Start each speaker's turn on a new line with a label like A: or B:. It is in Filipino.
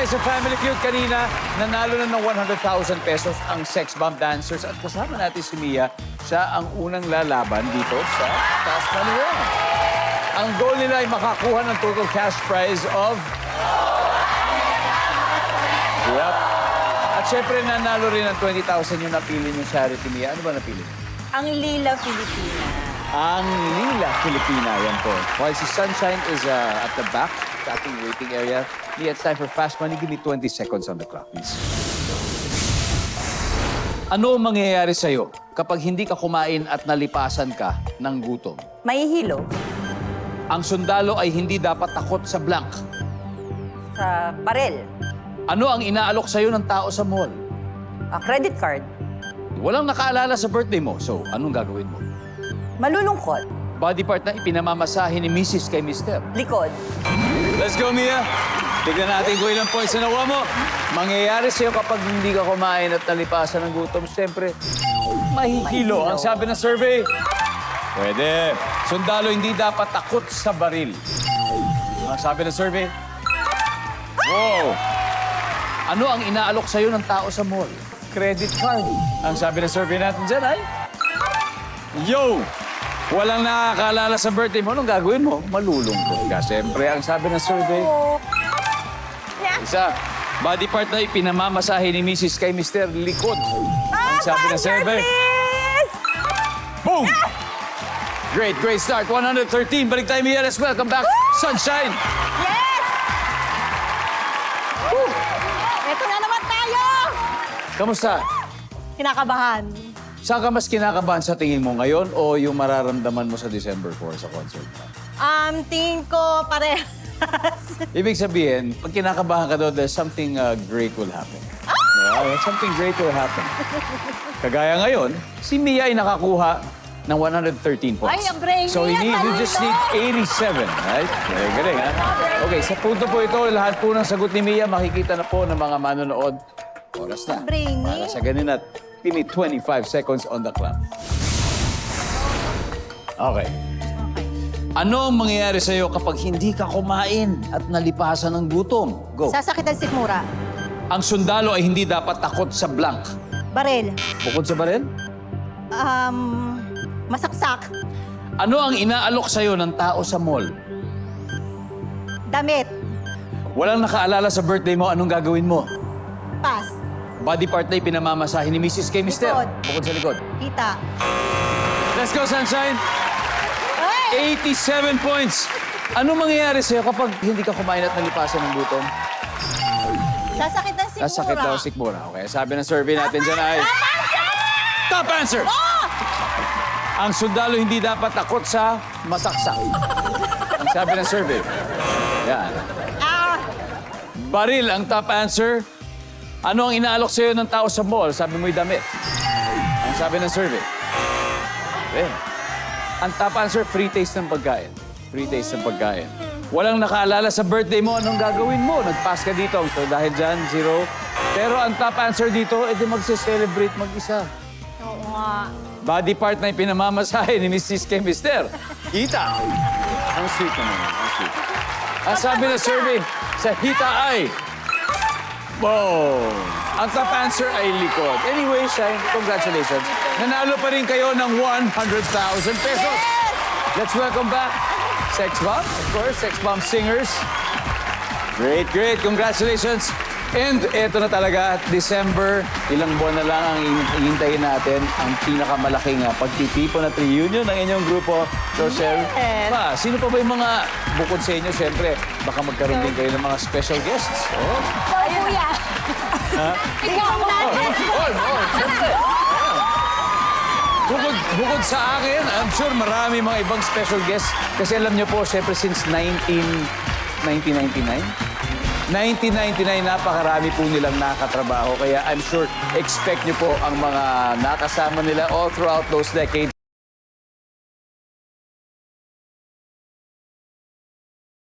A: tayo sa Family Feud kanina. Nanalo na ng 100,000 pesos ang Sex Bomb Dancers. At kasama natin si Mia. Siya ang unang lalaban dito sa Fast Money Round. Ang goal nila ay makakuha ng total cash prize of... Yep. At syempre, nanalo rin ng 20,000 yung napili ng charity, Mia. Ano ba napili?
B: Ang Lila Filipina.
A: Ang Lila Filipina, yan po. While si Sunshine is at the back, sa ating waiting area. Mia, it's time for Fast Money. Give me 20 seconds on the clock, please. Ano ang mangyayari sa'yo kapag hindi ka kumain at nalipasan ka ng gutom?
B: Mahihilo.
A: Ang sundalo ay hindi dapat takot sa blank.
B: Sa barel.
A: Ano ang inaalok sa'yo ng tao sa mall?
B: Credit card.
A: Walang nakaalala sa birthday mo, so anong gagawin mo?
B: Malulungkot.
A: Body part na ipinamamasahe ni Mrs. kay Mr.
B: Likod.
A: Let's go, Mia. Tignan natin kung ilang points na nakuha mo. Mangyayari sa'yo kapag hindi ka kumain at nalipasan ng gutom, siyempre, mahihilo. Ang sabi ng survey, pwede. Sundalo hindi dapat takot sa baril. Ang sabi ng survey, wow. Ano ang inaalok sa'yo ng tao sa mall? Credit card. Ang sabi ng survey natin dyan ay, yo! Walang nakakaalala sa birthday mo, anong gagawin mo? Malulungkot ka. Siyempre, ang sabi ng survey, isa, body part na ipinamamasahe ni Mrs. kay Mr. Likod. Ang sabi ng survey, boom! Great, great start. 113. Balik tayo, Mia. Let's welcome back, Sunshine.
B: Yes! Ito na naman tayo!
A: Kamusta?
B: Kinakabahan.
A: Saan ka mas kinakabahan sa tingin mo ngayon o yung mararamdaman mo sa December 4 sa concert mo?
B: Tingin ko parehas.
A: Ibig sabihin, pag kinakabahan ka doon, there's something great will happen. Something great will happen. Kagaya ngayon, si Mia ay nakakuha ng 113 points.
B: Ay, ang brainy
A: So you
B: yan,
A: just need
B: talino.
A: 87, right? Very galing, ha? Okay, sa punto po ito, lahat po ng sagot ni Mia, makikita na po ng mga manonood. Oras na.
B: Brainy.
A: Para sa ganun at give me 25 seconds on the clock. Okay. Ano ang mangyayari sa'yo kapag hindi ka kumain at nalipasan ng gutom? Go.
B: Sasakit ang sikmura.
A: Ang sundalo ay hindi dapat takot sa blank.
B: Barel.
A: Bukod sa baril,
B: Masaksak.
A: ano ang inaalok sa'yo ng tao sa mall?
B: Damit.
A: Walang nakaalala sa birthday mo, anong gagawin mo?
B: Pass.
A: Body part na ipinamamasahe ni Mrs. kay Mr.
B: Likod.
A: Bukod sa likod.
B: Kita.
A: Let's go, Sunshine!
B: Ay!
A: 87 points! Ano mangyayari sa'yo kapag hindi ka kumain at nalipasan ng gutom?
B: Sasakit ang sikmura.
A: Nasakit daw sikmura. Okay, sabi ng survey natin dyan ay... Top answer! Ang sundalo hindi dapat takot sa masaksak. Ang sabi ng survey. Yan. Baril ang top answer. Ano ang inaalok sa'yo ng tao sa mall? Sabi mo'y damit. Ang sabi ng survey. Okay. Ang top answer, free taste ng pagkain. Free taste ng pagkain. Walang nakaalala sa birthday mo, anong gagawin mo? Nag-pass ka dito. So dahil dyan, 0. Pero ang top answer dito, edi magse-celebrate mag-isa.
B: Oo nga.
A: Body part na ipinamamasahe ni Mrs. kay Mr. Kita. Ang sweet naman. Ang sweet. Ang sabi ng survey, sa hita ay... Boom! Ang top answer ay likod. Anyway, Shine, congratulations. Nanalo pa rin kayo ng 100,000 pesos. Let's welcome back Sex Bomb, of course, Sex Bomb singers. Great, great. Congratulations. And eto na talaga, December, ilang buwan na lang ang ihintayin natin ang pinakamalaking pagtitipon at reunion ng inyong grupo. Rochelle,
B: Yes.
A: sino pa ba yung mga bukod sa inyo? Siyempre, baka magkaroon din kayo ng mga special guests. Oh.
B: Ay, kuya. Ikaw natin.
A: Siyempre. Bukod sa akin, I'm sure marami mga ibang special guests. Kasi alam niyo po, siyempre since 1999, napakarami po nilang nakatrabaho. Kaya I'm sure, expect niyo po ang mga nakasama nila all throughout those decades